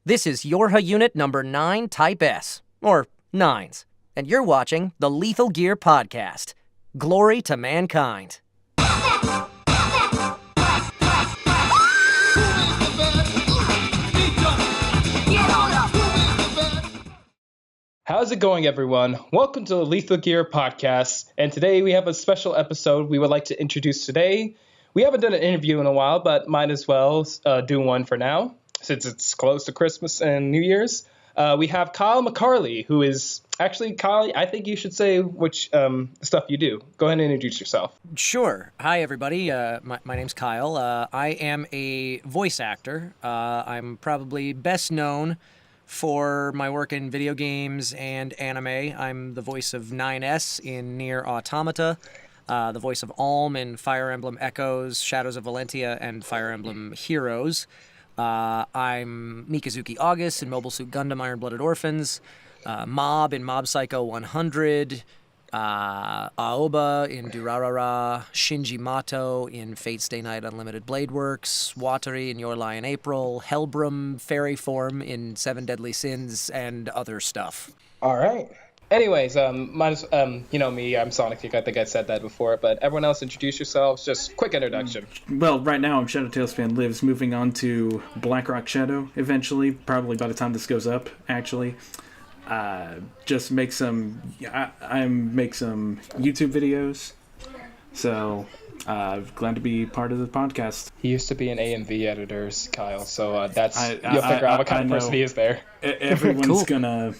This is Yorha Unit number 9, Type S, or 9s, and you're watching the Lethal Gear Podcast. Glory to mankind. How's it going, everyone? Welcome to the Lethal Gear Podcast, and today we have a special episode we would like to introduce today. We haven't done an interview in a while, but might as well do one for now, since it's close to Christmas and New Year's. We have Kyle McCarley, who is... Actually, Kyle, I think you should say which stuff you do. Go ahead and introduce yourself. Sure. Hi, everybody. My name's Kyle. I am a voice actor. I'm probably best known for my work in video games and anime. I'm the voice of 9S in Nier Automata, the voice of Alm in Fire Emblem Echoes, Shadows of Valentia, and Fire Emblem Heroes. I'm Mikazuki August in Mobile Suit Gundam Iron Blooded Orphans, Mob in Mob Psycho 100, Aoba in Durarara, Shinji Mato in Fate Stay Night Unlimited Blade Works, Watari in Your Lie in April, Helbram Fairy Form in Seven Deadly Sins, and other stuff. All right. Anyways, you know me, I'm Sonic. I think I said that before, but everyone else introduce yourselves. Just quick introduction. Well, right now I'm Shadow Tales fan Lives, moving on to Blackrock Shadow eventually, probably by the time this goes up, actually. Just make some YouTube videos, so glad to be part of the podcast. He used to be an AMV editor, Kyle, so you'll figure out what kind of person he is there. Everyone's gonna,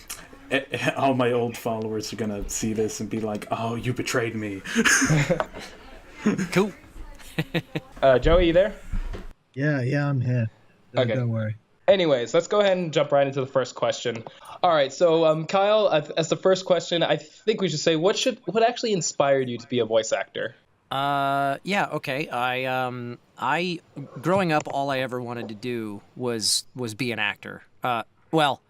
all my old followers are gonna see this and be like, "Oh, you betrayed me." Cool. Joey, you there? Yeah, I'm here. Okay. Don't worry. Anyways, let's go ahead and jump right into the first question. All right, so Kyle, as the first question, I think we should say what actually inspired you to be a voice actor? Yeah, okay. I growing up, all I ever wanted to do was be an actor. Well,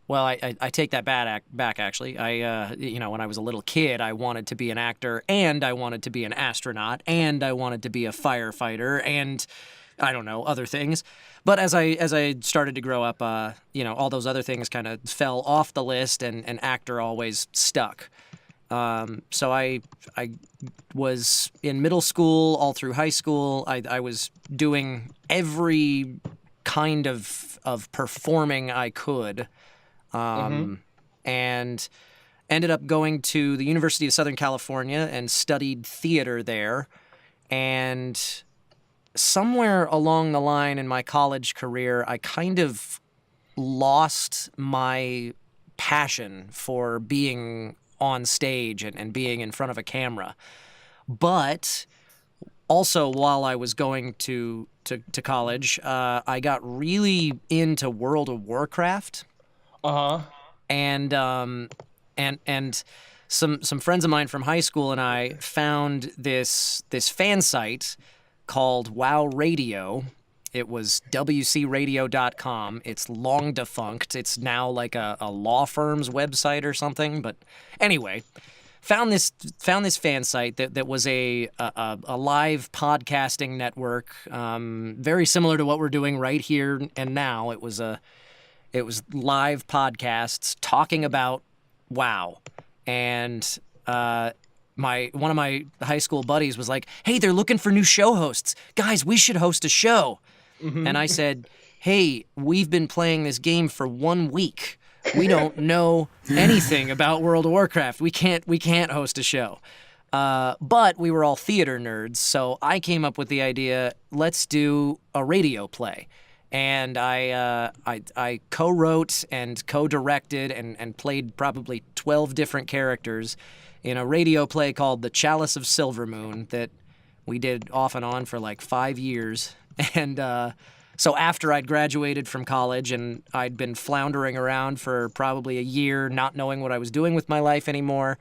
I take that back actually. When I was a little kid, I wanted to be an actor, and I wanted to be an astronaut, and I wanted to be a firefighter, and I don't know, other things. But as I started to grow up, all those other things kind of fell off the list, and actor always stuck. So I was in middle school, all through high school. I was doing every kind of performing I could, and ended up going to the University of Southern California and studied theater there, and somewhere along the line in my college career, I kind of lost my passion for being on stage and being in front of a camera. But also, while I was going to college, I got really into World of Warcraft. And some friends of mine from high school and I found this fan site called WoW Radio. It was wcradio.com. It's long defunct. It's now like a law firm's website or something. But anyway, found this fan site that was a live podcasting network, very similar to what we're doing right here and now. It was live podcasts talking about WoW, and one of my high school buddies was like, "Hey, they're looking for new show hosts. Guys, we should host a show." Mm-hmm. And I said, "Hey, we've been playing this game for 1 week. We don't know anything about World of Warcraft. We can't host a show." But we were all theater nerds, so I came up with the idea, let's do a radio play. And I co-wrote and co-directed and played probably 12 different characters in a radio play called The Chalice of Silvermoon that we did off and on for like 5 years. And so after I'd graduated from college and I'd been floundering around for probably a year, not knowing what I was doing with my life anymore,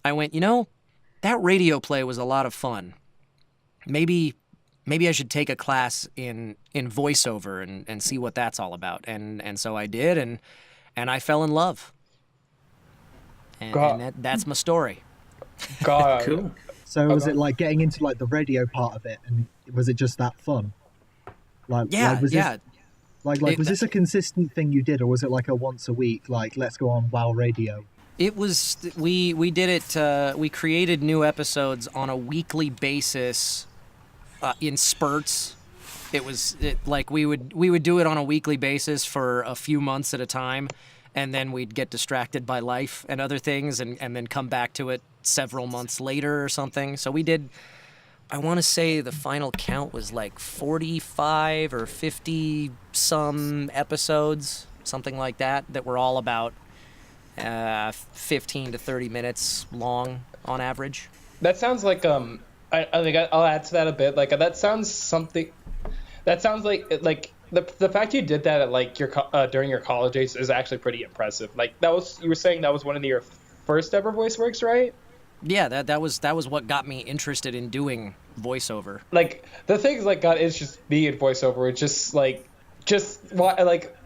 I went, that radio play was a lot of fun. Maybe I should take a class in voiceover and see what that's all about. And so I did, and I fell in love. And that's my story. God. Cool. So was it like getting into like the radio part of it, and was it just that fun? Yeah. Was this a consistent thing you did, or was it like a once a week, like let's go on WoW Radio? It was we did it. We created new episodes on a weekly basis, in spurts. We would do it on a weekly basis for a few months at a time, and then we'd get distracted by life and other things, and then come back to it several months later or something. So we did. I want to say the final count was like 45 or 50 some episodes, something like that were all about 15 to 30 minutes long on average. That sounds like I think I'll add to that a bit. Like that sounds something. That sounds like the fact you did that at like your during your college days is actually pretty impressive. Like you were saying that was one of your first ever voice works, right? Yeah, that was what got me interested in doing voiceover. Like the things like got interested me in voiceover. It's just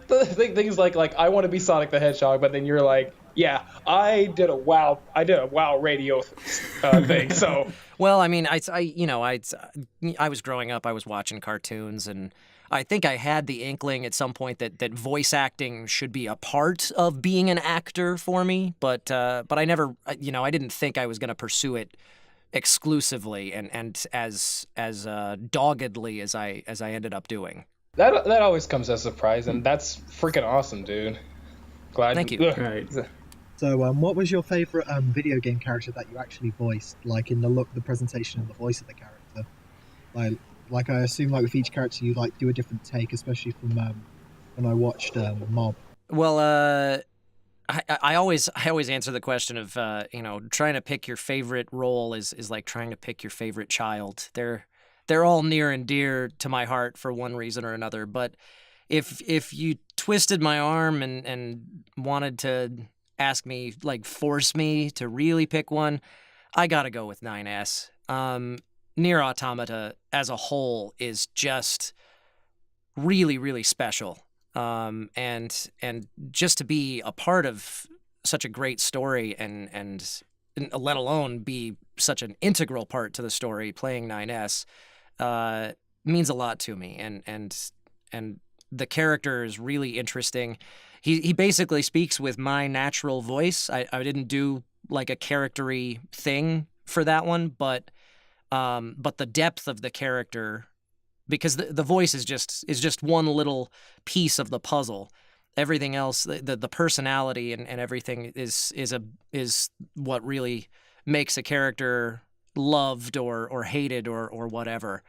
things like I want to be Sonic the Hedgehog, but then you're like, yeah, I did a WoW radio thing. So well, I mean, I was growing up, I was watching cartoons, and I think I had the inkling at some point that voice acting should be a part of being an actor for me, but I never, I didn't think I was going to pursue it exclusively and as doggedly as I ended up doing. That always comes as a surprise, and that's freaking awesome, dude. Glad. Thank you. Right. So, what was your favorite video game character that you actually voiced, like in the look, the presentation, and the voice of the character? Like I assume, like with each character, you like do a different take, especially from when I watched Mob. Well, I always answer the question of trying to pick your favorite role is like trying to pick your favorite child. They're all near and dear to my heart for one reason or another. But if you twisted my arm and wanted to ask me, like force me to really pick one, I gotta go with 9S. Nier Automata as a whole is just really, really special. And just to be a part of such a great story and let alone be such an integral part to the story, playing 9S, means a lot to me. And the character is really interesting. He basically speaks with my natural voice. I didn't do like a character-y thing for that one, but the depth of the character, because the voice is just one little piece of the puzzle. Everything else, the personality and everything is what really makes a character loved or hated or whatever.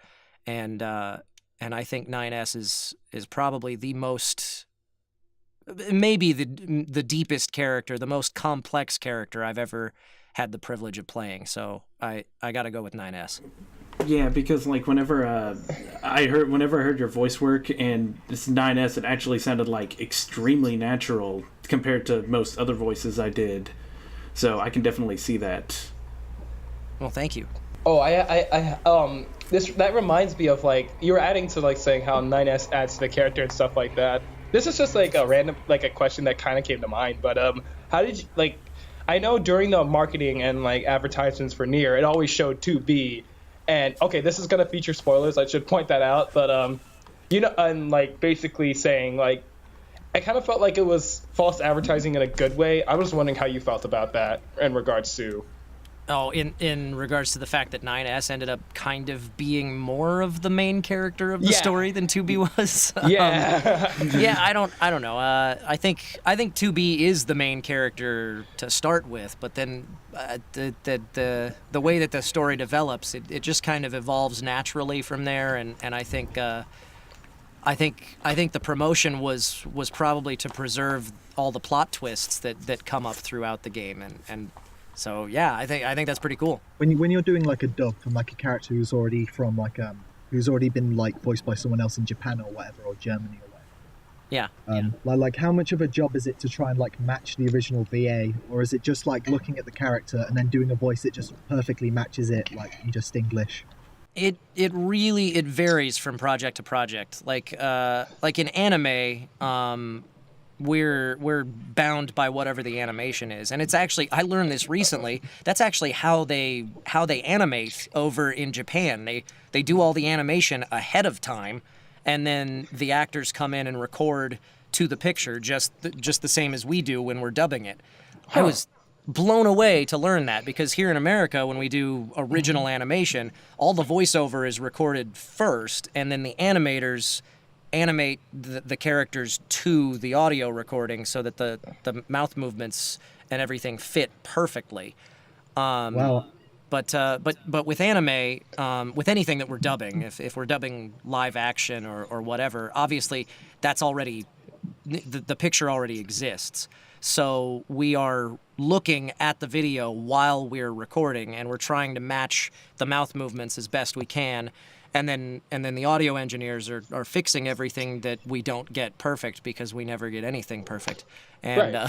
And I think 9S is probably the most, maybe the deepest character, the most complex character I've ever had the privilege of playing. So I got to go with 9S. Yeah, because like whenever I heard your voice work and this 9S, it actually sounded like extremely natural compared to most other voices I did. So I can definitely see that. Well, thank you. Oh, that reminds me of like you were adding to like saying how 9S adds to the character and stuff like that. This is just like a random like a question that kind of came to mind, but how did you like? I know during the marketing and like advertisements for Nier, it always showed 2B, and okay, this is gonna feature spoilers. I should point that out, but I'm like basically saying like I kind of felt like it was false advertising in a good way. I was wondering how you felt about that in regards to. Oh, in regards to the fact that 9S ended up kind of being more of the main character of the story than 2B was. Yeah. Yeah, I don't know. I think 2B is the main character to start with, but then the way that the story develops, it just kind of evolves naturally from there, and I think the promotion was probably to preserve all the plot twists that come up throughout the game, and so yeah, I think that's pretty cool. When you're doing like a dub from like a character who's already from like who's already been like voiced by someone else in Japan or whatever, or Germany or whatever. Yeah. Like how much of a job is it to try and like match the original VA, or is it just like looking at the character and then doing a voice that just perfectly matches it, like in just English? It really varies from project to project. Like in anime, we're bound by whatever the animation is, and it's actually, I learned this recently, that's actually how they animate over in Japan. They do all the animation ahead of time, and then the actors come in and record to the picture, just the same as we do when we're dubbing it. I was blown away to learn that, because here in America, when we do original animation, all the voiceover is recorded first, and then the animators animate the characters to the audio recording so that the mouth movements and everything fit perfectly. Wow. But with anime, with anything that we're dubbing, if we're dubbing live action or whatever, obviously that's already, the picture already exists. So we are looking at the video while we're recording, and we're trying to match the mouth movements as best we can. And then the audio engineers are fixing everything that we don't get perfect, because we never get anything perfect. And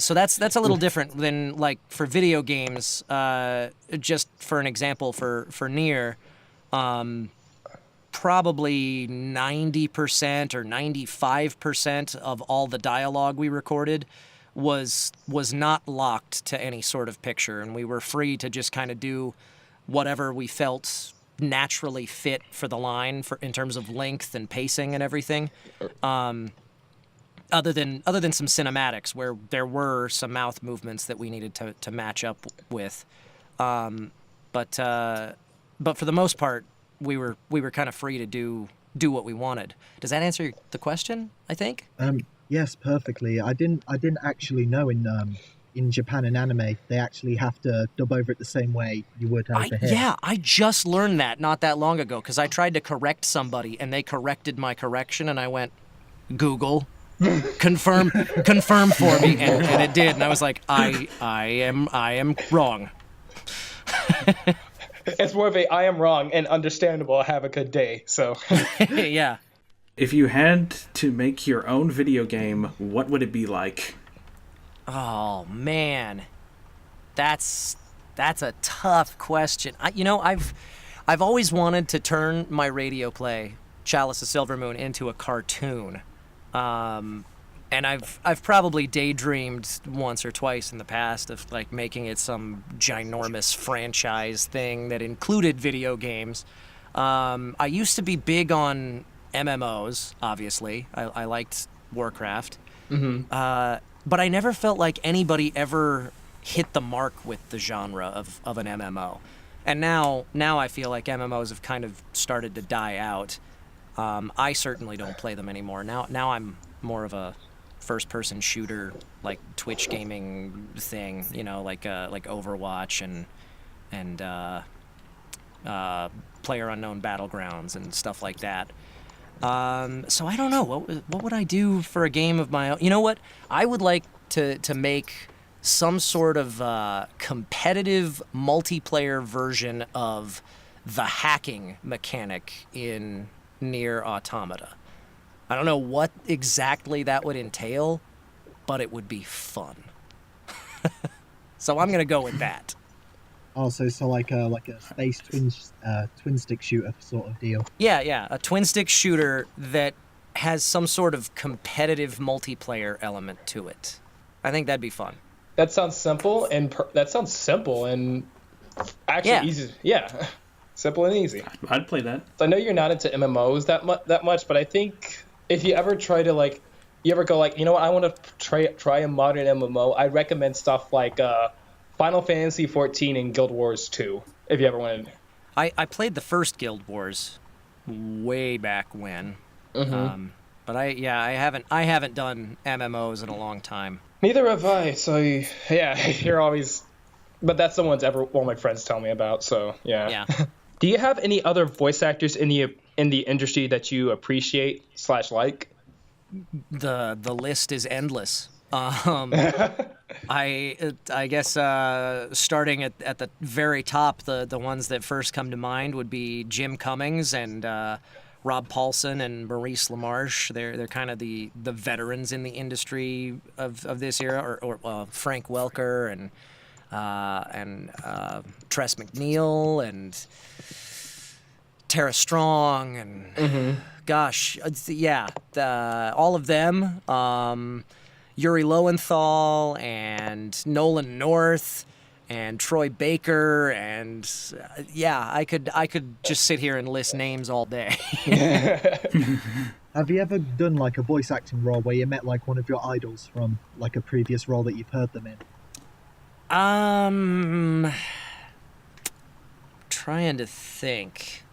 so that's a little different than, like, for video games. Just for an example, for Nier, probably 90% or 95% of all the dialogue we recorded was not locked to any sort of picture, and we were free to just kind of do whatever we felt naturally fit for the line, in terms of length and pacing and everything. Other than some cinematics where there were some mouth movements that we needed to match up with. But for the most part, we were kind of free to do what we wanted. Does that answer the question, I think? Yes, perfectly. I didn't actually know in Japan in anime they actually have to dub over it the same way you would over here. Yeah, I just learned that not that long ago, because I tried to correct somebody and they corrected my correction, and I went, Google, confirm for me, and it did, and I was like, I am wrong. It's more of a I am wrong and understandable. Have a good day. So yeah. If you had to make your own video game, what would it be like? Oh man, that's a tough question. I've always wanted to turn my radio play, Chalice of Silver Moon, into a cartoon, and I've probably daydreamed once or twice in the past of, like, making it some ginormous franchise thing that included video games. I used to be big on MMOs, obviously. I liked Warcraft. Mm-hmm. But I never felt like anybody ever hit the mark with the genre of an MMO. And now I feel like MMOs have kind of started to die out. I certainly don't play them anymore. Now I'm more of a first-person shooter, like Twitch gaming thing, like Overwatch and PlayerUnknown Battlegrounds and stuff like that. So I don't know. What would I do for a game of my own? You know what? I would like to make some sort of competitive multiplayer version of the hacking mechanic in Nier Automata. I don't know what exactly that would entail, but it would be fun. So I'm gonna go with that. Oh, so like a space twin stick shooter sort of deal. Yeah, a twin stick shooter that has some sort of competitive multiplayer element to it. I think that'd be fun. that sounds simple and actually easy. Yeah, simple and easy. I'd play that. I know you're not into MMOs that much, but I think if you ever try to you ever go you know what, I want to try a modern MMO, I recommend stuff like Final Fantasy XIV and Guild Wars 2, if you ever wanted. I played the first Guild Wars way back when, but I haven't done MMOs in a long time. Neither have I. So yeah, you're always. But that's the ones all my friends tell me about. So yeah. Yeah. Do you have any other voice actors in the industry that you appreciate / like? The list is endless. I guess starting at the very top, the ones that first come to mind would be Jim Cummings and Rob Paulson and Maurice LaMarche. They're kind of the veterans in the industry of this era, or Frank Welker and Tress MacNeille and Tara Strong and gosh, yeah, all of them. Yuri Lowenthal and Nolan North. and Troy Baker, and yeah, I could just sit here and list names all day. Have you ever done like a voice acting role where you met like one of your idols from like a previous role that you've heard them in? Trying to think.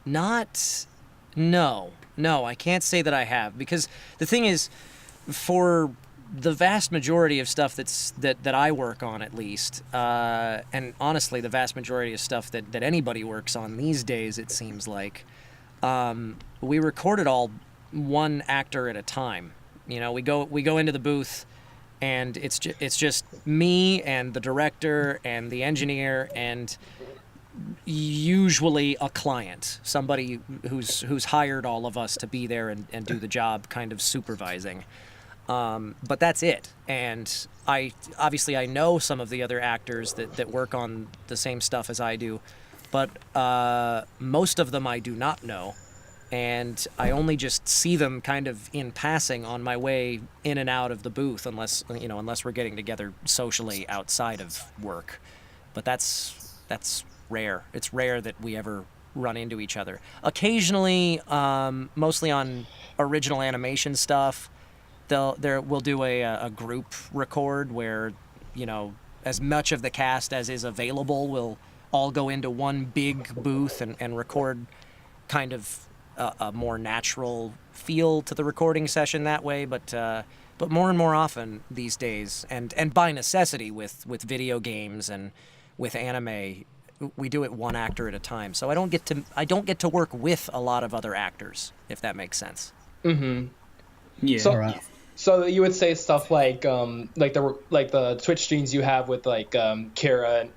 No, I can't say that I have, because the thing is, for the vast majority of stuff that I work on, at least, and honestly, the vast majority of stuff that anybody works on these days, it seems like, we record it all one actor at a time. You know, we go into the booth, and it's just me and the director and the engineer and usually a client, somebody who's hired all of us to be there and do the job, kind of supervising. But that's it. And I know some of the other actors that work on the same stuff as I do, but most of them I do not know. And I only just see them kind of in passing on my way in and out of the booth, unless we're getting together socially outside of work. But that's rare. It's rare that we ever run into each other. Occasionally, mostly on original animation stuff, we'll do a group record where, as much of the cast as is available will all go into one big booth and record kind of a more natural feel to the recording session that way. But more and more often these days, and by necessity with video games and with anime, we do it one actor at a time. So I don't get to work with a lot of other actors, if that makes sense. Mm-hmm. Yeah. So you would say stuff like the Twitch streams you have with like Kira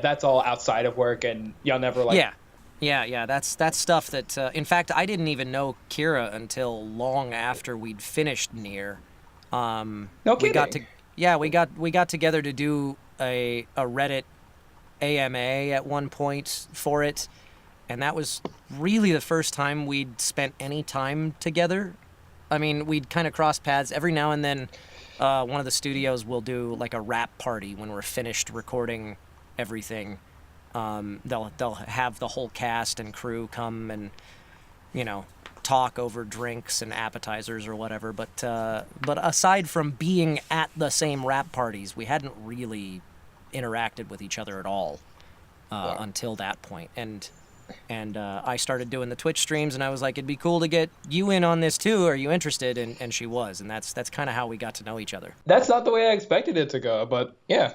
that's all outside of work, and y'all never like. Yeah. That's stuff that. In fact, I didn't even know Kira until long after we'd finished Nier. No kidding. We got together to do a Reddit AMA at one point for it, and that was really the first time we'd spent any time together. I mean, we'd kind of cross paths every now and then. One of the studios will do like a rap party when we're finished recording everything. They'll have the whole cast and crew come and talk over drinks and appetizers or whatever. But aside from being at the same rap parties, we hadn't really interacted with each other at all until that point. And I started doing the Twitch streams, and I was like, it'd be cool to get you in on this too. Are you interested? And she was, and that's kind of how we got to know each other. That's not the way I expected it to go, but yeah.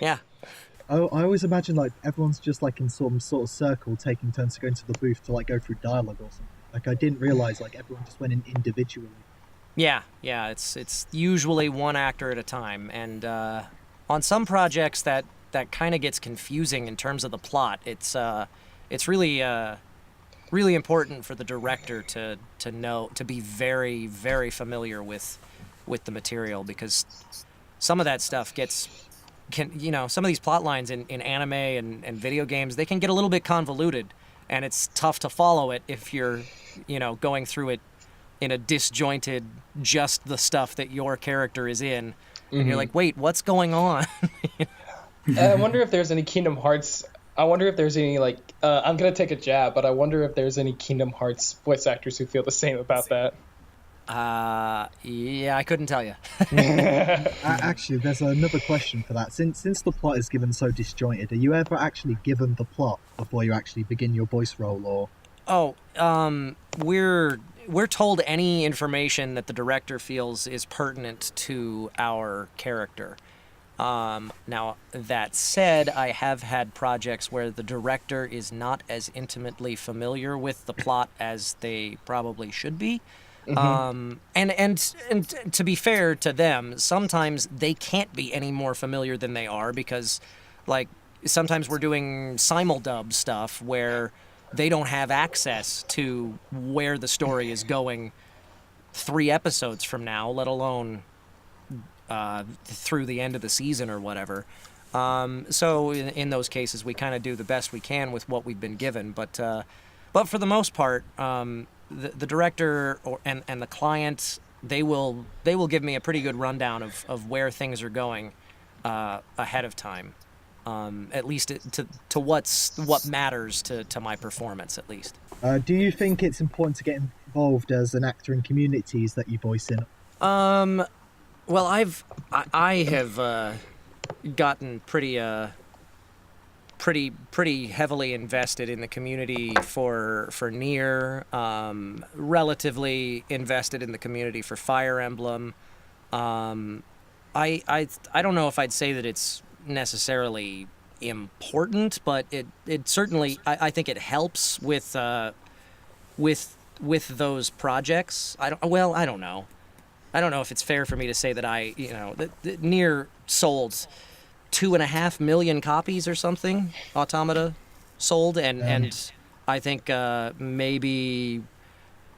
Yeah. Oh, I always imagine like everyone's just like in some sort of circle taking turns to go into the booth to like go through dialogue or something. Like I didn't realize like everyone just went in individually. Yeah. It's usually one actor at a time, and on some projects that kind of gets confusing in terms of the plot. It's really really important for the director to know, to be very, very familiar with the material, because some of that stuff some of these plot lines in anime and video games, they can get a little bit convoluted, and it's tough to follow it if you're going through it in a disjointed, just the stuff that your character is in, and you're like, wait, what's going on? I wonder if there's any Kingdom Hearts. I wonder if there's any I'm gonna take a jab, but I wonder if there's any Kingdom Hearts voice actors who feel the same about that. Yeah, I couldn't tell you. Actually, there's another question for that. Since the plot is given so disjointed, are you ever actually given the plot before you actually begin your voice role, or? Oh, we're told any information that the director feels is pertinent to our character. Now, that said, I have had projects where the director is not as intimately familiar with the plot as they probably should be. Mm-hmm. And to be fair to them, sometimes they can't be any more familiar than they are, because, like, sometimes we're doing simuldub stuff where they don't have access to where the story is going 3 episodes from now, let alone through the end of the season or whatever. So in those cases, we kind of do the best we can with what we've been given. But for the most part, the director and the client, they will give me a pretty good rundown of where things are going ahead of time. At least to what matters to my performance, at least. Do you think it's important to get involved as an actor in communities that you voice in? Well, I have gotten pretty heavily invested in the community for Nier, relatively invested in the community for Fire Emblem. I don't know if I'd say that it's necessarily important, but it certainly I think it helps with those projects. I don't know. I don't know if it's fair for me to say that that Nier sold 2.5 million copies or something. Automata sold, and I think maybe,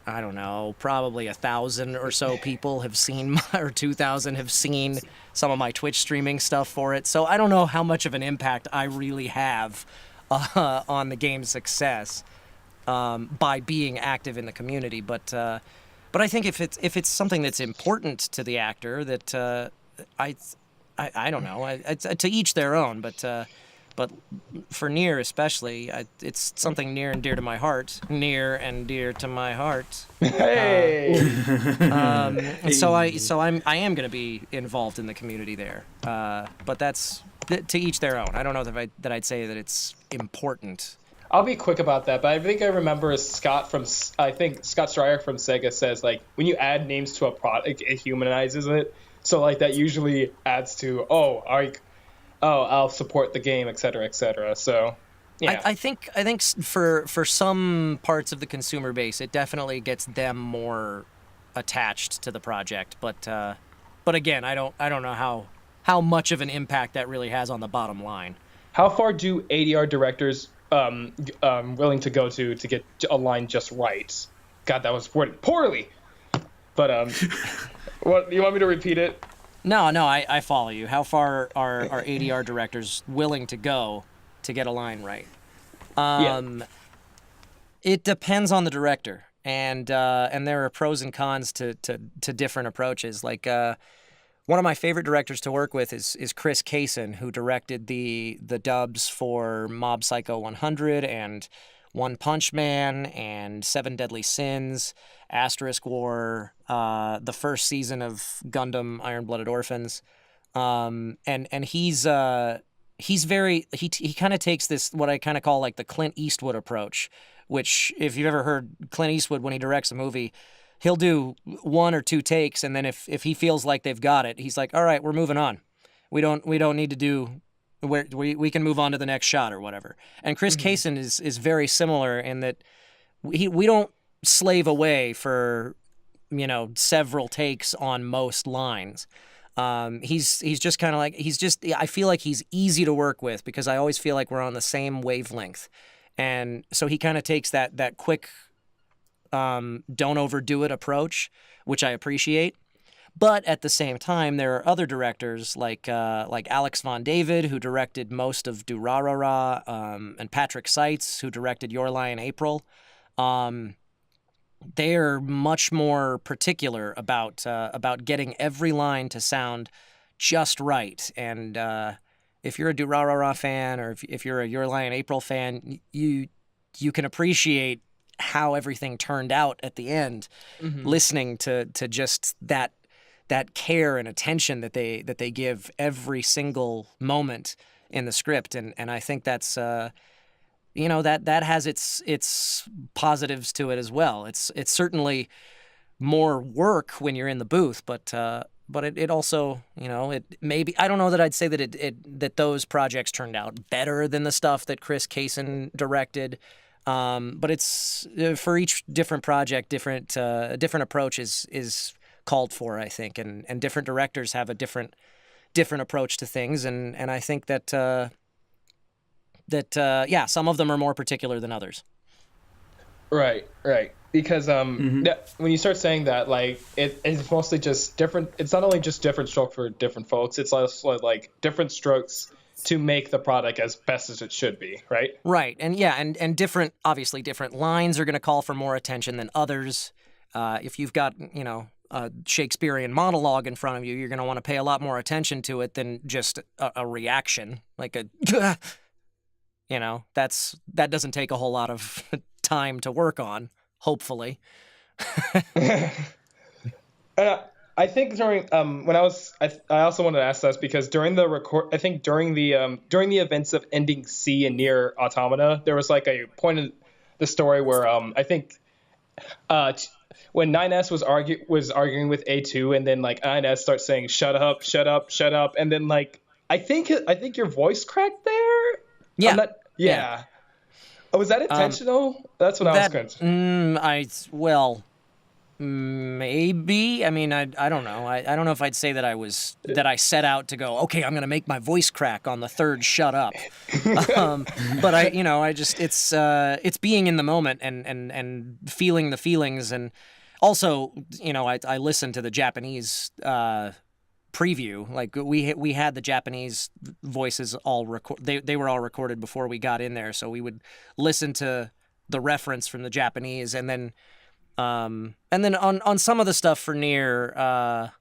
I don't know, probably 1,000 or so people have seen, or 2,000 have seen some of my Twitch streaming stuff for it. So I don't know how much of an impact I really have on the game's success by being active in the community. But I think if it's something that's important to the actor, that I don't know. To each their own, but for Nier especially, it's something near and dear to my heart. Near and dear to my heart. Hey. So I am going to be involved in the community there. But that's to each their own. I don't know that I'd say that it's important. I'll be quick about that, but I think I remember Scott Stryer from Sega says, like, when you add names to a product, it humanizes it. So, like, that usually adds to, I'll support the game, et cetera, et cetera. So, yeah. I think for some parts of the consumer base, it definitely gets them more attached to the project. But again, I don't know how much of an impact that really has on the bottom line. How far do ADR directors willing to go to get a line just right? God, that was worded poorly. But what, you want me to repeat it? No, I follow you. How far are ADR directors willing to go to get a line right? It depends on the director, and there are pros and cons to different approaches. Like one of my favorite directors to work with is Chris Kaysen, who directed the dubs for Mob Psycho 100 and One Punch Man and Seven Deadly Sins, Asterisk War, the first season of Gundam Iron-Blooded Orphans, and he's very he kind of takes this, what I kind of call like the Clint Eastwood approach, which if you've ever heard Clint Eastwood when he directs a movie, he'll do 1 or 2 takes, and then if he feels like they've got it, he's like, all right, we're moving on. We don't need to do. We can move on to the next shot or whatever. And Chris Kaysen is very similar in that we don't slave away for several takes on most lines. He's just kind of like, I feel like he's easy to work with because I always feel like we're on the same wavelength, and so he kind of takes that quick don't overdo it approach, which I appreciate. But at the same time, there are other directors like Alex Von David, who directed most of Durarara, and Patrick Seitz, who directed Your Lie in April. They're much more particular about getting every line to sound just right. And if you're a Durarara fan, or if you're a Your Lie in April fan, you can appreciate how everything turned out at the end, listening to just that care and attention that they give every single moment in the script, and I think that's that has its positives to it as well. It's certainly more work when you're in the booth, but it also, it maybe, I don't know that I'd say that those projects turned out better than the stuff that Chris Kaysen directed. But it's for each different project, different approach is called for, I think, and different directors have a different approach to things, and I think that some of them are more particular than others. Right. Because when you start saying that, like, it's mostly just different. It's not only just different stroke for different folks. It's also like different strokes to make the product as best as it should be, right? Right, and obviously different lines are going to call for more attention than others. If you've got, Shakespearean monologue in front of you, you're going to want to pay a lot more attention to it than just a reaction, like a, that doesn't take a whole lot of time to work on, hopefully. I think during when I also wanted to ask this because during the during the events of ending C and Near Automata, there was like a point in the story where I think when 9S was arguing with A2, and then like 9S starts saying shut up, shut up, shut up, and then like I think your voice cracked there. Yeah. Yeah. Oh, was that intentional? That's what I was concerned. Maybe. I mean, I don't know. I don't know if I'd say that I set out to go, okay, I'm going to make my voice crack on the third shut up. But it's being in the moment and feeling the feelings. And also, I listened to the Japanese preview. Like we had the Japanese voices all they were all recorded before we got in there. So we would listen to the reference from the Japanese, and then on some of the stuff for Nier,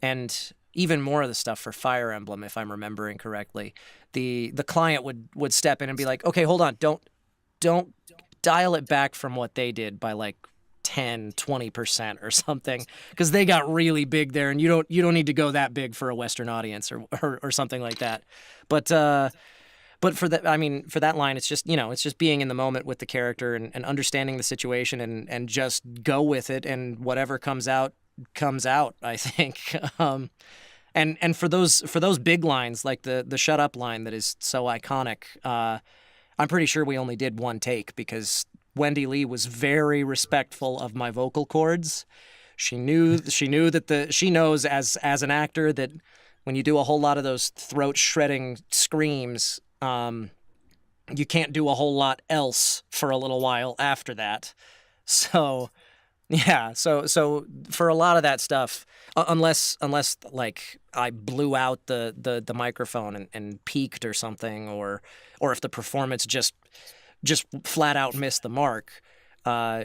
and even more of the stuff for Fire Emblem, if I'm remembering correctly, the client would step in and be like, okay, hold on, don't dial it back from what they did by like 10-20% or something, because they got really big there, and you don't need to go that big for a Western audience or something like that. But for that, I mean, for that line, it's just, it's just being in the moment with the character and understanding the situation and just go with it, and whatever comes out, I think. And for those big lines, like the shut up line that is so iconic, I'm pretty sure we only did one take because Wendy Lee was very respectful of my vocal cords. She knows as an actor that when you do a whole lot of those throat shredding screams, you can't do a whole lot else for a little while after that. So, yeah. So for a lot of that stuff, unless like I blew out the microphone and peaked or something, or if the performance just flat out missed the mark,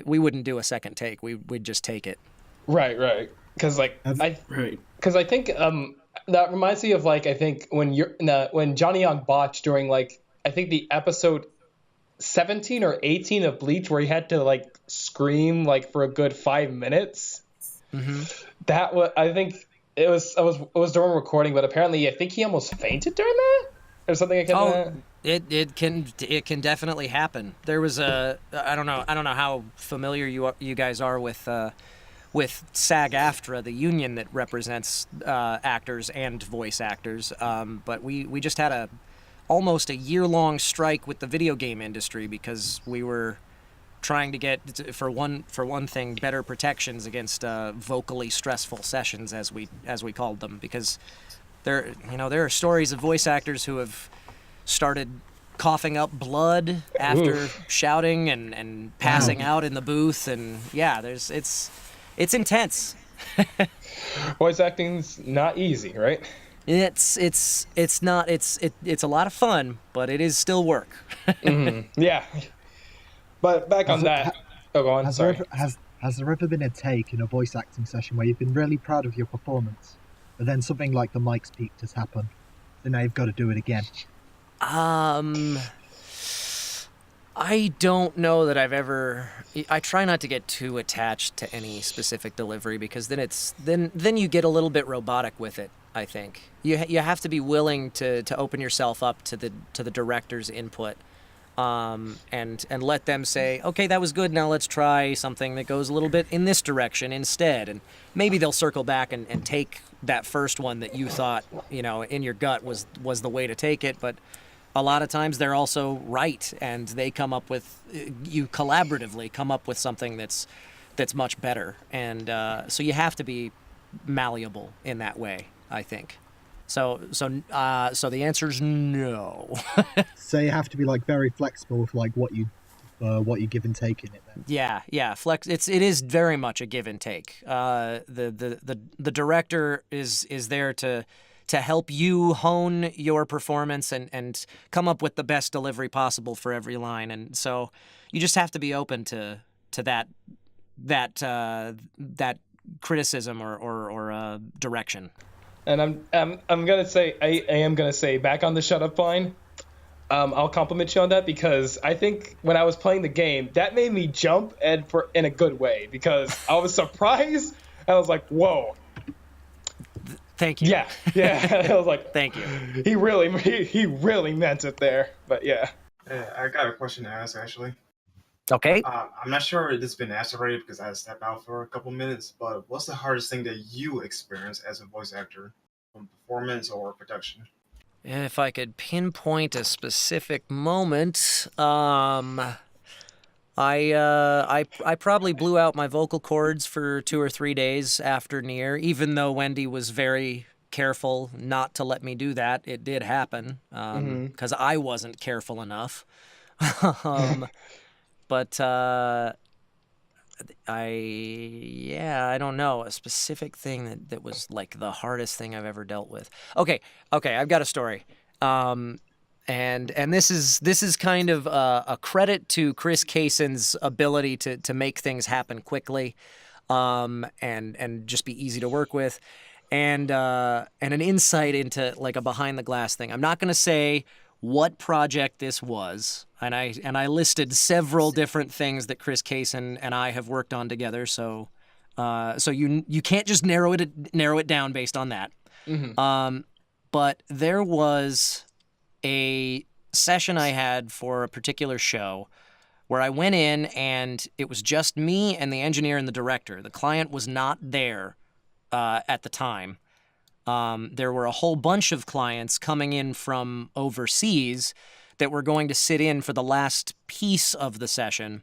we wouldn't do a second take. We'd just take it. Right. Because I think that reminds me of like I think when Johnny Young botched during like I think the episode 17 or 18 of Bleach, where he had to like scream like for a good 5 minutes. Mm-hmm. That was, I think it was during recording, but apparently I think he almost fainted during that or something like that. It can definitely happen. There was I don't know how familiar you guys are with SAG-AFTRA, the union that represents actors and voice actors, but we just had almost a year-long strike with the video game industry because we were trying to get, for one thing, better protections against vocally stressful sessions, as we called them, because there are stories of voice actors who have started coughing up blood after shouting and passing out in the booth, and yeah, it's intense. Voice acting's not easy, right? It's not. It's a lot of fun, but it is still work. Mm-hmm. Yeah. But back on that. Go on. Sorry. Has there ever been a take in a voice acting session where you've been really proud of your performance, but then something like the mic's peaked has happened, so now you've got to do it again? I don't know that I've ever. I try not to get too attached to any specific delivery because then you get a little bit robotic with it. I think you have to be willing to open yourself up to the director's input, and let them say, okay, that was good. Now let's try something that goes a little bit in this direction instead, and maybe they'll circle back and take that first one that you thought in your gut was the way to take it, but. A lot of times they're also right, and they you collaboratively come up with something that's much better, and so you have to be malleable in that way, I think. So the answer is no. So you have to be like very flexible with like what you give and take in it. Then. Yeah. It is very much a give and take. The director is there to help you hone your performance and come up with the best delivery possible for every line. And so you just have to be open to that criticism or direction. And I'm gonna say I am gonna say back on the shut up line. I'll compliment you on that because I think when I was playing the game, that made me jump and in a good way because I was surprised. I was like, whoa. Thank you. Yeah. I was like, thank you. He really meant it there. But yeah. I got a question to ask actually. Okay. I'm not sure if this has been asked already because I had to step out for a couple minutes, but what's the hardest thing that you experience as a voice actor from performance or production? If I could pinpoint a specific moment, I probably blew out my vocal cords for 2 or 3 days after Nier, even though Wendy was very careful not to let me do that. It did happen because I wasn't careful enough. But I don't know, a specific thing that was like the hardest thing I've ever dealt with. Okay, I've got a story. And this is kind of a credit to Chris Kaysen's ability to make things happen quickly, and just be easy to work with, and an insight into like a behind the glass thing. I'm not going to say what project this was, and I listed several different things that Chris Kaysen and I have worked on together. So you can't just narrow it down based on that. But there was a session I had for a particular show where I went in and it was just me and the engineer and the director. The client was not there at the time. There were a whole bunch of clients coming in from overseas that were going to sit in for the last piece of the session.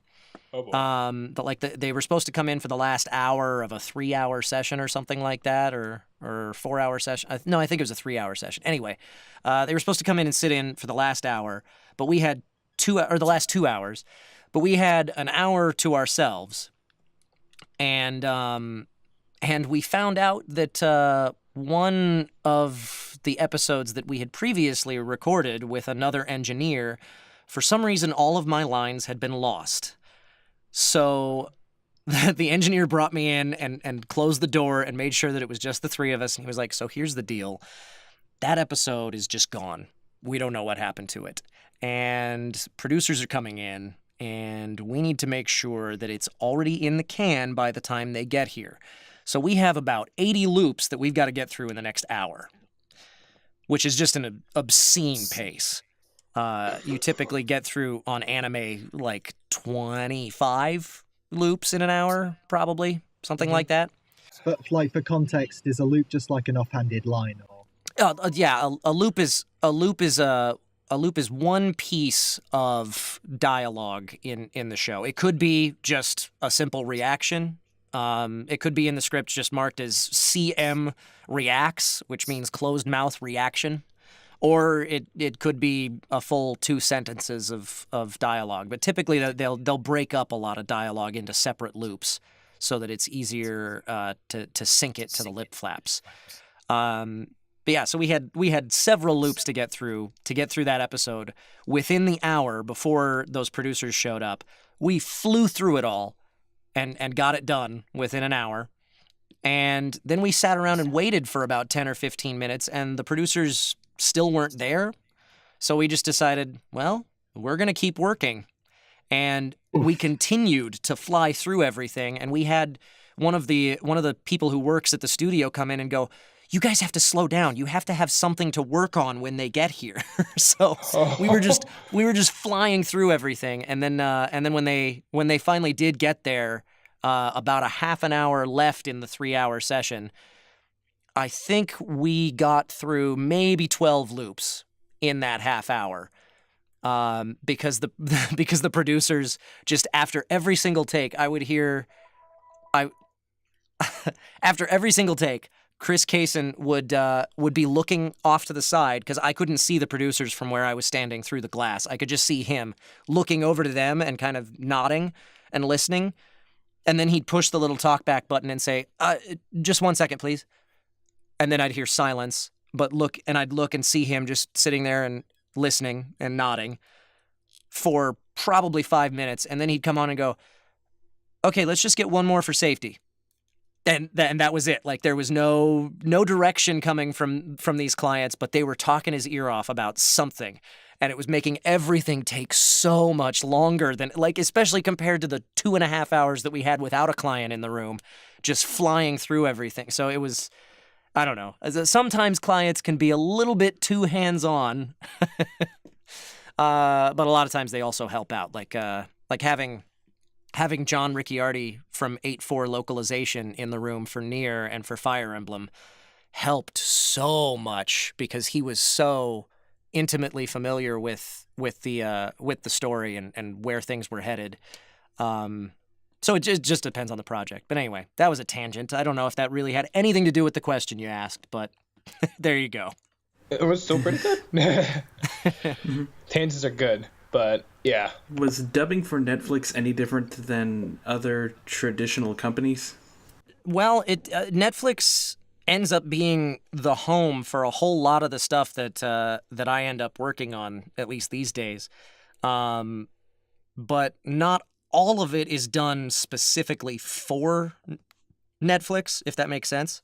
Oh boy. They were supposed to come in for the last hour of a 3-hour session or something like that, or 4-hour session. No, I think it was a 3-hour session. Anyway, they were supposed to come in and sit in for the last hour, but we had the last 2 hours, but we had an hour to ourselves, and we found out that one of the episodes that we had previously recorded with another engineer, for some reason, all of my lines had been lost. So the engineer brought me in and closed the door and made sure that it was just the three of us. And he was like, so here's the deal. That episode is just gone. We don't know what happened to it. And producers are coming in, and we need to make sure that it's already in the can by the time they get here. So we have about 80 loops that we've got to get through in the next hour, which is just an obscene pace. You typically get through on anime like 25 loops in an hour, probably, something like that. But like for context, is a loop just like an offhanded line, or? Yeah, a loop is one piece of dialogue in the show. It could be just a simple reaction. It could be in the script just marked as CM reacts, which means closed mouth reaction. Or it could be a full 2 sentences of dialogue. But typically they'll break up a lot of dialogue into separate loops so that it's easier to sync it to the lip flaps. But yeah, so we had several loops to get through that episode within the hour before those producers showed up. We flew through it all and got it done within an hour. And then we sat around and waited for about 10 or 15 minutes, and the producers still weren't there. So we just decided, well, we're going to keep working. And we continued to fly through everything. And we had one of the people who works at the studio come in and go, you guys have to slow down. You have to have something to work on when they get here. So we were just flying through everything. And then when they finally did get there, about a half an hour left in the 3-hour session, I think we got through maybe 12 loops in that half hour, because the producers just after every single take, after every single take, Chris Kaysen would be looking off to the side because I couldn't see the producers from where I was standing through the glass. I could just see him looking over to them and kind of nodding and listening. And then he'd push the little talkback button and say, just 1 second, please. And then I'd hear silence, I'd look and see him just sitting there and listening and nodding for probably 5 minutes. And then he'd come on and go, okay, let's just get one more for safety. And that was it. Like there was no direction coming from these clients, but they were talking his ear off about something, and it was making everything take so much longer than, like, especially compared to the 2.5 hours that we had without a client in the room, just flying through everything. So it was, I don't know. Sometimes clients can be a little bit too hands-on, but a lot of times they also help out. Like having John Ricciardi from 8.4 localization in the room for Nier and for Fire Emblem helped so much because he was so intimately familiar with the story and where things were headed. So it just depends on the project. But anyway, that was a tangent. I don't know if that really had anything to do with the question you asked, but there you go. It was still pretty good. Tangents are good, but yeah. Was dubbing for Netflix any different than other traditional companies? Well, Netflix ends up being the home for a whole lot of the stuff that I end up working on, at least these days. But not all of it is done specifically for Netflix, if that makes sense.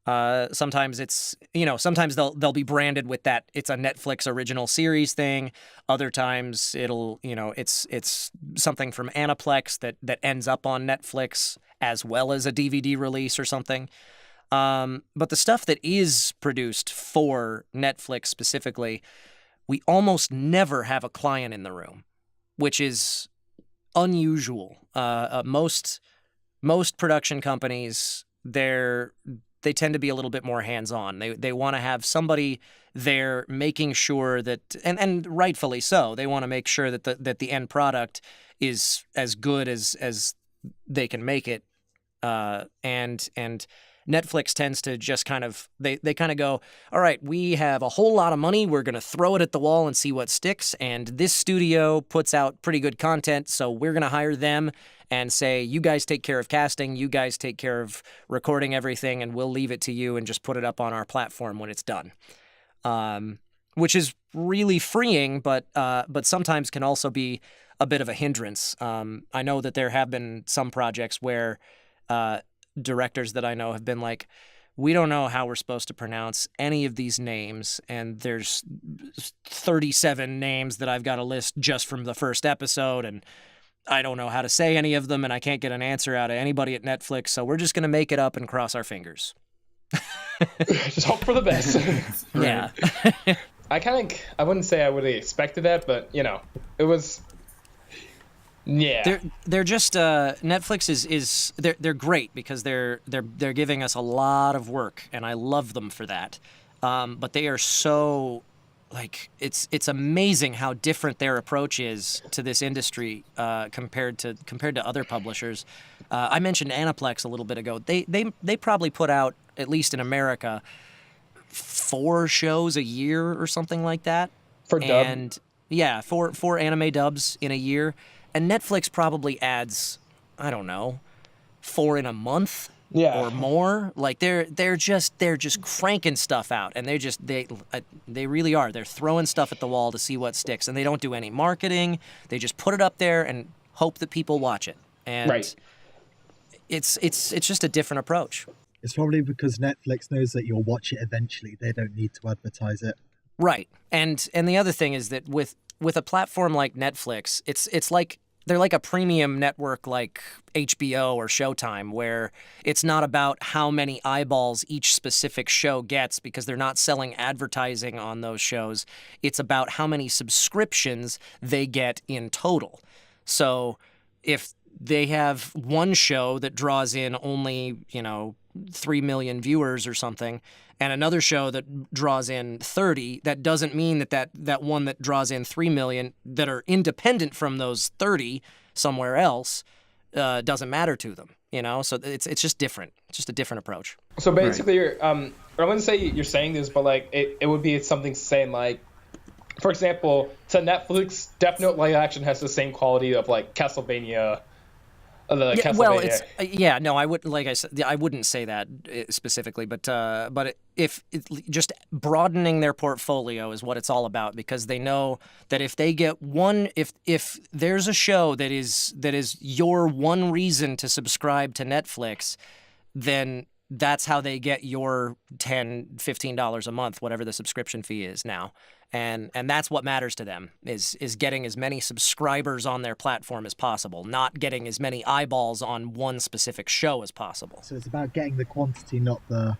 Sometimes it's, sometimes they'll be branded with that it's a Netflix original series thing. Other times it'll, it's something from Aniplex that ends up on Netflix as well as a DVD release or something. But the stuff that is produced for Netflix specifically, we almost never have a client in the room, which is unusual. Most production companies, they tend to be a little bit more hands-on. They want to have somebody there making sure that, and rightfully so, they want to make sure that the end product is as good as they can make it. And Netflix tends to just kind of, they kind of go, all right, we have a whole lot of money. We're going to throw it at the wall and see what sticks. And this studio puts out pretty good content, so we're going to hire them and say, you guys take care of casting, you guys take care of recording everything, and we'll leave it to you and just put it up on our platform when it's done. Which is really freeing, but sometimes can also be a bit of a hindrance. I know that there have been some projects where directors that I know have been like, we don't know how we're supposed to pronounce any of these names, and there's 37 names that I've got to list just from the first episode, and I don't know how to say any of them, and I can't get an answer out of anybody at Netflix, so we're just going to make it up and cross our fingers. Just hope for the best. Yeah. I wouldn't say I would have expected that, but, it was... Yeah, they're just Netflix is they're great because they're giving us a lot of work, and I love them for that. But they are so, like, it's amazing how different their approach is to this industry compared to other publishers. I mentioned Aniplex a little bit ago. They probably put out, at least in America, 4 shows a year or something like that. For dub? And yeah, four anime dubs in a year. And Netflix probably adds, I don't know, 4 in a month or more. Like they're just cranking stuff out, and they really are. They're throwing stuff at the wall to see what sticks, and they don't do any marketing. They just put it up there and hope that people watch it. And right. It's just a different approach. It's probably because Netflix knows that you'll watch it eventually. They don't need to advertise it. Right. And the other thing is that with a platform like Netflix, it's like they're like a premium network like HBO or Showtime, where it's not about how many eyeballs each specific show gets because they're not selling advertising on those shows. It's about how many subscriptions they get in total. So if they have one show that draws in only, 3 million viewers or something, and another show that draws in 30, that doesn't mean that one that draws in 3 million that are independent from those 30 somewhere else doesn't matter to them, So it's just different. It's just a different approach. So basically, I wouldn't say you're saying this, but like it would be something saying like, for example, to Netflix, Death Note live action has the same quality of like Castlevania. I would, like I said, I wouldn't say that specifically, but if just broadening their portfolio is what it's all about, because they know that if they get one, if there's a show that is your one reason to subscribe to Netflix, then that's how they get your $10, $15 a month, whatever the subscription fee is now. And that's what matters to them is getting as many subscribers on their platform as possible, not getting as many eyeballs on one specific show as possible. So it's about getting the quantity, not the...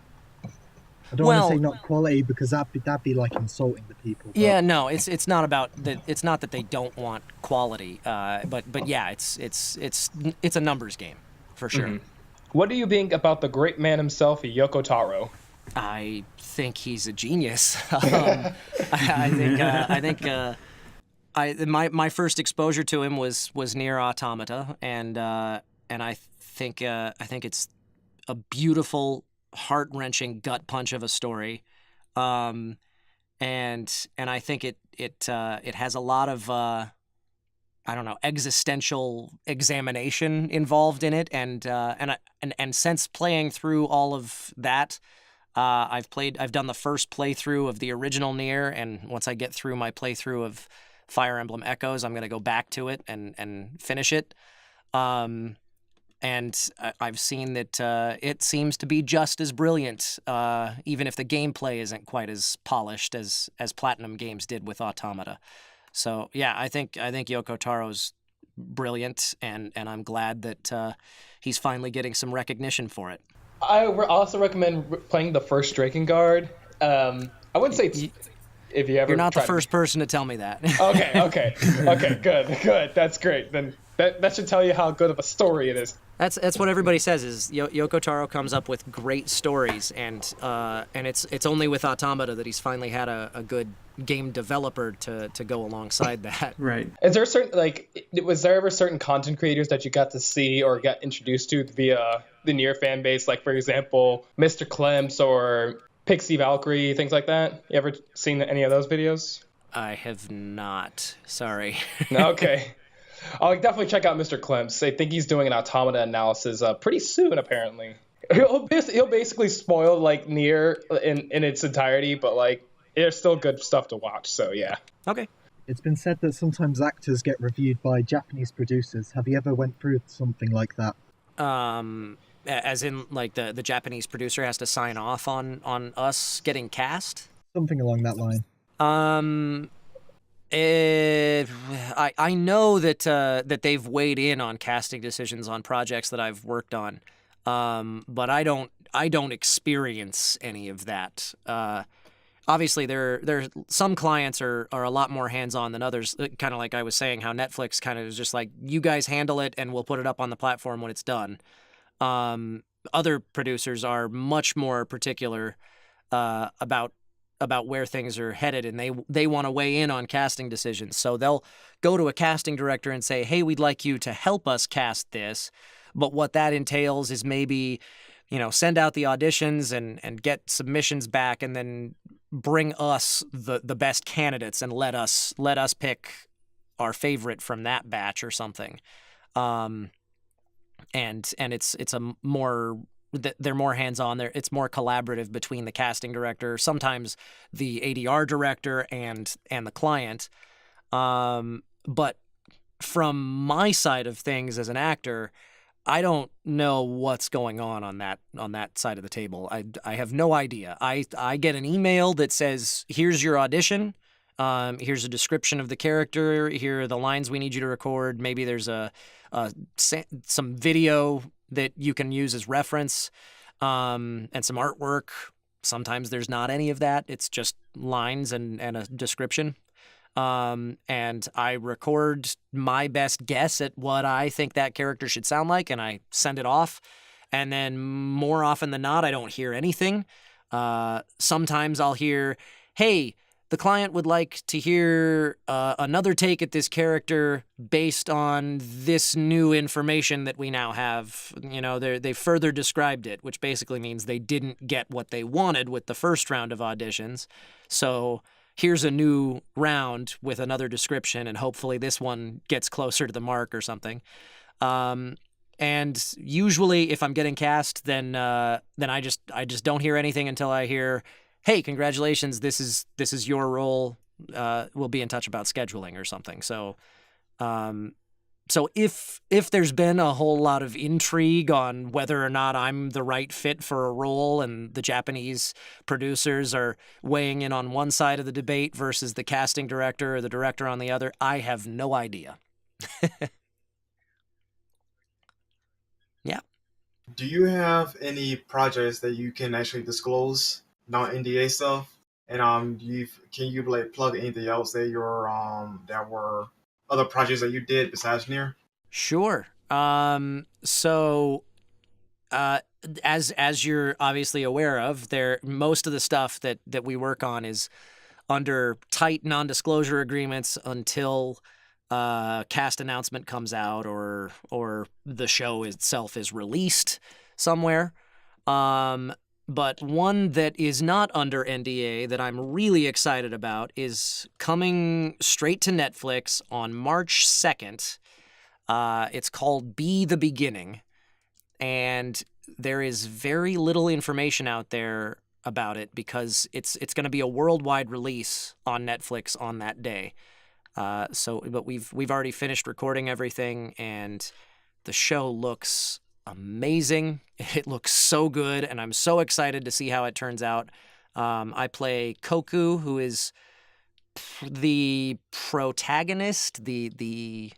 I don't want to say not quality, because that'd be like insulting the people. But... Yeah, no, it's not about that. It's not that they don't want quality, but yeah, it's a numbers game for sure. Mm-hmm. What do you think about the great man himself, Yoko Taro? I think he's a genius. I think my first exposure to him was Nier Automata, and I think it's a beautiful, heart-wrenching gut punch of a story, and I think it has a lot of existential examination involved in it, and since playing through all of that, I've done the first playthrough of the original Nier, and once I get through my playthrough of Fire Emblem Echoes, I'm gonna go back to it and finish it. And I've seen that it seems to be just as brilliant, even if the gameplay isn't quite as polished as Platinum Games did with Automata. So yeah, I think Yoko Taro's brilliant, and I'm glad that he's finally getting some recognition for it. I also recommend playing the first Drakengard. I wouldn't say if you ever. You're not the first person to tell me that. Okay, good. That's great. Then that should tell you how good of a story it is. That's what everybody says is Yoko Taro comes up with great stories, and it's only with Automata that he's finally had a good game developer to go alongside that. Right. Is there was there ever certain content creators that you got to see or got introduced to via the Nier fan base, like for example Mr. Clemps or Pixie Valkyrie, things like that? You ever seen any of those videos? I have not. Sorry. Okay. I'll definitely check out Mr. Clemps. I think he's doing an Automata analysis pretty soon, apparently. He'll basically spoil like Nier in its entirety, but like there's still good stuff to watch. So yeah. Okay. It's been said that sometimes actors get reviewed by Japanese producers. Have you ever went through something like that? As in, like the Japanese producer has to sign off on us getting cast? Something along that line. I know that they've weighed in on casting decisions on projects that I've worked on, but I don't experience any of that. Obviously, there some clients are a lot more hands-on than others. Kind of like I was saying, how Netflix kind of is just like, you guys handle it, and we'll put it up on the platform when it's done. Other producers are much more particular about where things are headed, and they want to weigh in on casting decisions. So they'll go to a casting director and say, hey, we'd like you to help us cast this. But what that entails is maybe, send out the auditions and get submissions back, and then bring us the best candidates and let us pick our favorite from that batch or something. And it's a more... they're more hands-on. It's more collaborative between the casting director, sometimes the ADR director, and the client. But from my side of things as an actor, I don't know what's going on that side of the table. I have no idea. I get an email that says, here's your audition. Here's a description of the character. Here are the lines we need you to record. Maybe there's some video that you can use as reference, and some artwork. Sometimes there's not any of that. It's just lines and a description. And I record my best guess at what I think that character should sound like, and I send it off. And then more often than not, I don't hear anything. Sometimes I'll hear, hey, the client would like to hear another take at this character based on this new information that we now have. They further described it, which basically means they didn't get what they wanted with the first round of auditions. So here's a new round with another description, and hopefully this one gets closer to the mark or something. And usually, if I'm getting cast, then I just don't hear anything until I hear, hey, congratulations, this is your role. We'll be in touch about scheduling or something. So So if there's been a whole lot of intrigue on whether or not I'm the right fit for a role, and the Japanese producers are weighing in on one side of the debate versus the casting director or the director on the other, I have no idea. Yeah. Do you have any projects that you can actually disclose, non-NDA stuff? And can you like plug anything else that that were other projects that you did besides Near? Sure. So as you're obviously aware of, most of the stuff that we work on is under tight non-disclosure agreements until cast announcement comes out or the show itself is released somewhere. But one that is not under NDA that I'm really excited about is coming straight to Netflix on March 2nd. It's called Be the Beginning, and there is very little information out there about it because it's going to be a worldwide release on Netflix on that day. But we've already finished recording everything, and the show looks amazing. It looks so good, and I'm so excited to see how it turns out. I play Koku, who is the protagonist, the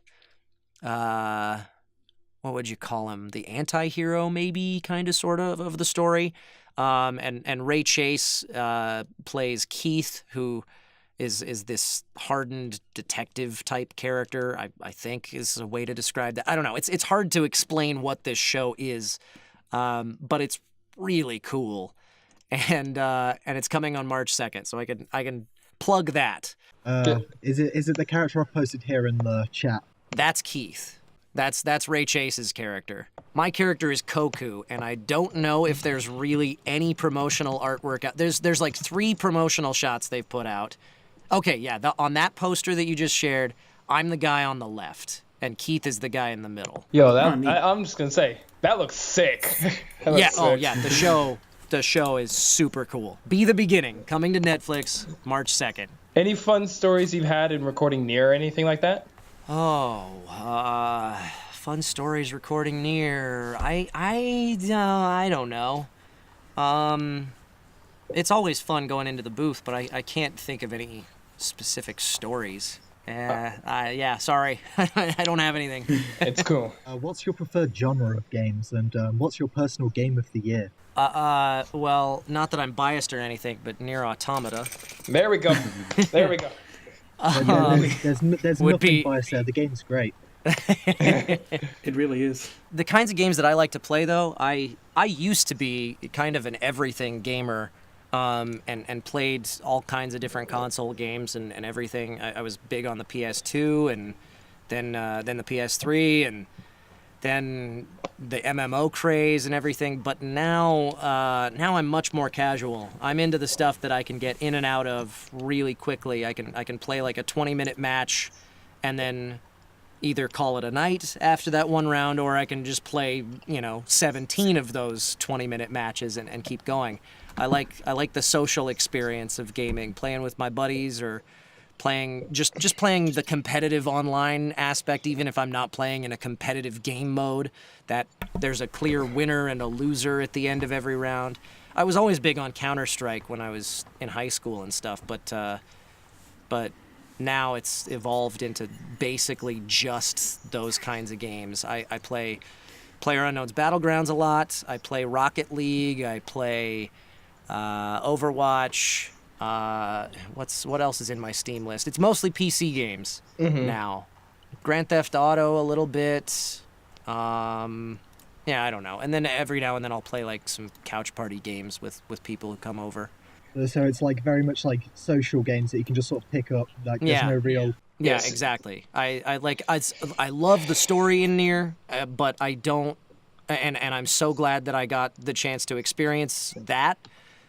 what would you call him? The anti-hero, maybe, kind of, sort of the story. And Ray Chase plays Keith, who is this hardened detective type character, I think is a way to describe that. I don't know. It's hard to explain what this show is, but it's really cool, and it's coming on March 2nd, so I can plug that. Is it the character I've posted here in the chat? That's Keith. That's Ray Chase's character. My character is Koku, and I don't know if there's really any promotional artwork out. There's like 3 promotional shots they've put out. Okay, yeah, on that poster that you just shared, I'm the guy on the left, and Keith is the guy in the middle. Yo, I'm just gonna say that looks sick. Oh yeah, the show is super cool. Be the Beginning, coming to Netflix March 2nd. Any fun stories you've had in recording Near or anything like that? Oh, fun stories recording Near. I don't know. It's always fun going into the booth, but I can't think of any specific stories. Yeah, sorry. I don't have anything. It's cool. What's your preferred genre of games, and what's your personal game of the year? Well, not that I'm biased or anything, but Nier Automata. There we go. There we go. There's nothing biased there. The game's great. It really is. The kinds of games that I like to play, though, I used to be kind of an everything gamer, and played all kinds of different console games and everything. I was big on the PS2, and then the PS3, and then the MMO craze and everything. But now I'm much more casual. I'm into the stuff that I can get in and out of really quickly. I can play like a 20-minute match, and then either call it a night after that one round, or I can just play 17 of those 20-minute matches and keep going. I like the social experience of gaming, playing with my buddies, or playing just playing the competitive online aspect, even if I'm not playing in a competitive game mode, that there's a clear winner and a loser at the end of every round. I was always big on Counter-Strike when I was in high school and stuff, but now it's evolved into basically just those kinds of games. I play PlayerUnknown's Battlegrounds a lot. I play Rocket League. I play Overwatch. What else is in my Steam list? It's mostly PC games now. Grand Theft Auto a little bit. Yeah, I don't know. And then every now and then I'll play like some couch party games with people who come over. So it's like very much like social games that you can just sort of pick up. Like there's no real. Yeah, exactly. I love the story in Nier, but I don't, and I'm so glad that I got the chance to experience that.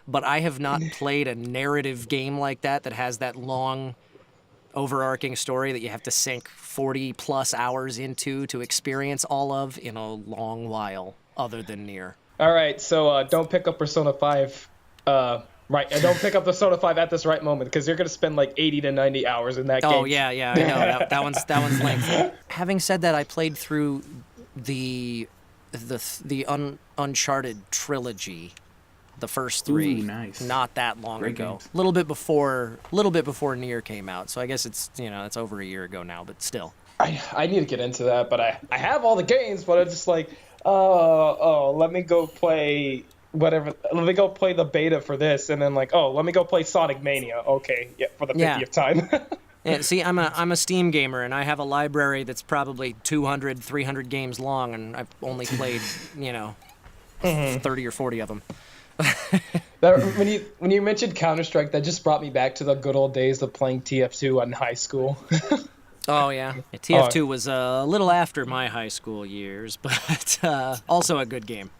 But I have not played a narrative game like that has that long, overarching story that you have to sink 40+ hours into to experience all of in a long while, other than Nier. All right, so don't pick up Persona 5 Right, and don't pick up the Persona 5 at this right moment because you're going to spend like 80 to 90 hours in that game. Oh yeah, I know that one's lengthy. Having said that, I played through the Uncharted trilogy, the first 3, Ooh, nice. not that long Great ago. games. A little bit before Nier came out. So I guess it's it's over a year ago now, but still. I need to get into that, but I have all the games, but I'm just like, let me go play whatever. Let me go play the beta for this, and then like, let me go play Sonic Mania. Okay, yeah, for the 50th time. Yeah, see, I'm a Steam gamer, and I have a library that's probably 200, 300 games long, and I've only played 30 or 40 of them. When you mentioned Counter-Strike, that just brought me back to the good old days of playing TF2 in high school. Oh, yeah. TF2 was a little after my high school years, but also a good game.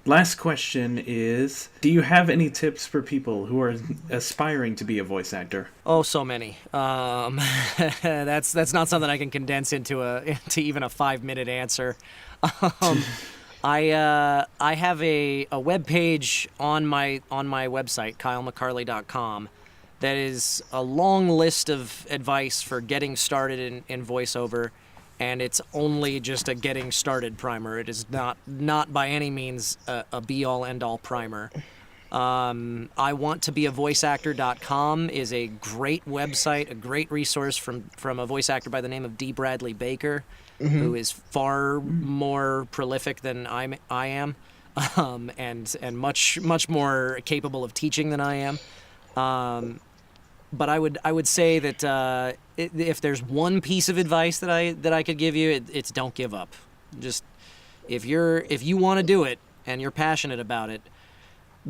Last question is, do you have any tips for people who are aspiring to be a voice actor? Oh, so many. That's not something I can condense into even a 5-minute answer. I have a web page on my website, kylemccarley.com, that is a long list of advice for getting started in voiceover, and it's only just a getting started primer. It is not by any means a be-all, end-all primer. I want to be a voiceactor.com is a great website, a great resource from a voice actor by the name of D. Bradley Baker, who is far more prolific than I am, and much more capable of teaching than I am. But I would say that if there's one piece of advice that I could give you, it's don't give up. Just if you want to do it and you're passionate about it,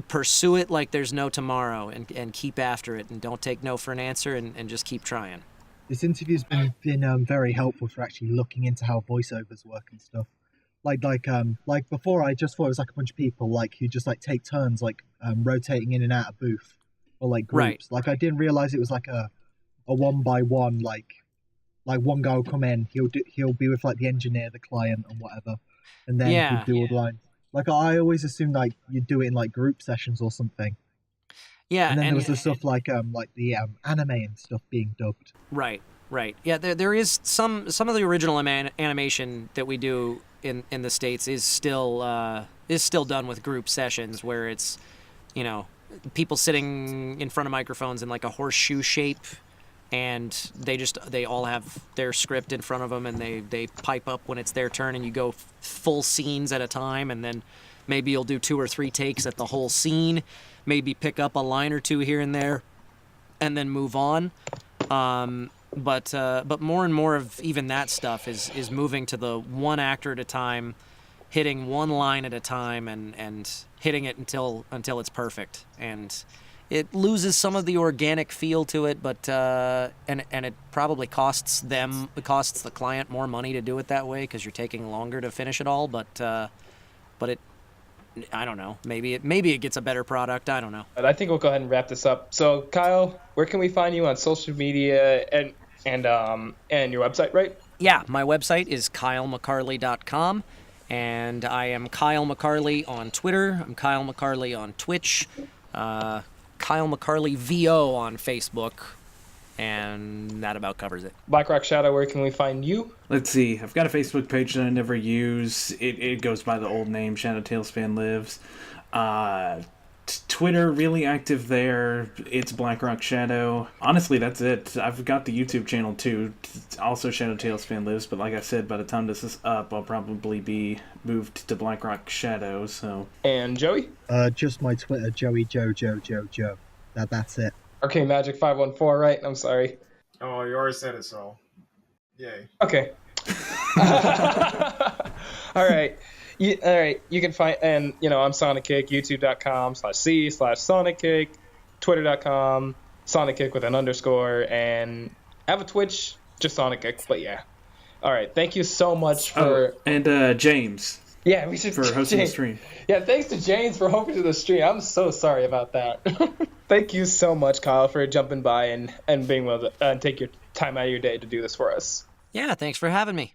pursue it like there's no tomorrow, and keep after it, and don't take no for an answer, and just keep trying. This interview's been very helpful for actually looking into how voiceovers work and stuff. Like before, I just thought it was like a bunch of people who just take turns rotating in and out of booth, or groups. Right. Like I didn't realize it was a 1-by-1. Like one guy will come in, he'll be with the engineer, the client, and whatever, and then he'll do all the lines. I always assumed you'd do it in group sessions or something. Yeah, and then there was the stuff like the anime and stuff being dubbed. Right. Yeah, there is some of the original animation that we do in the States is still done with group sessions where it's people sitting in front of microphones in a horseshoe shape, and they all have their script in front of them, and they pipe up when it's their turn, and you go full scenes at a time, and then maybe you'll do 2 or 3 takes at the whole scene, maybe pick up a line or 2 here and there, and then move on. But more and more of even that stuff is moving to the one actor at a time, hitting one line at a time, and hitting it until it's perfect. And it loses some of the organic feel to it, but and it probably costs the client more money to do it that way because you're taking longer to finish it all. But it, I don't know. Maybe it gets a better product. I don't know. But I think we'll go ahead and wrap this up. So Kyle, where can we find you on social media and your website, right? Yeah, my website is kylemccarley.com. And I am Kyle McCarley on Twitter. I'm Kyle McCarley on Twitch. Kyle McCarley VO on Facebook. And that about covers it. Blackrock Shadow, where can we find you? Let's see. I've got a Facebook page that I never use. It goes by the old name, Shadow Tales Fan Lives. Twitter, really active there. It's Blackrock Shadow. Honestly, that's it. I've got the YouTube channel too. It's also Shadow Tales Fan Lives, but like I said, by the time this is up, I'll probably be moved to Blackrock Shadow. So. And Joey? Just my Twitter, Joey Joe. That's it. Okay, Magic 514, right? I'm sorry. Oh, you already said it, so yay. Okay. All right. You can find, and I'm SonicKick, youtube.com/c/SonicKick, twitter.com, SonicKick with an underscore, and I have a Twitch, just SonicKick, but yeah. All right, thank you so much for... and James. Yeah, we should... For hosting the stream. Yeah, thanks to James for hosting the stream. I'm so sorry about that. Thank you so much, Kyle, for jumping by and being willing to take your time out of your day to do this for us. Yeah, thanks for having me.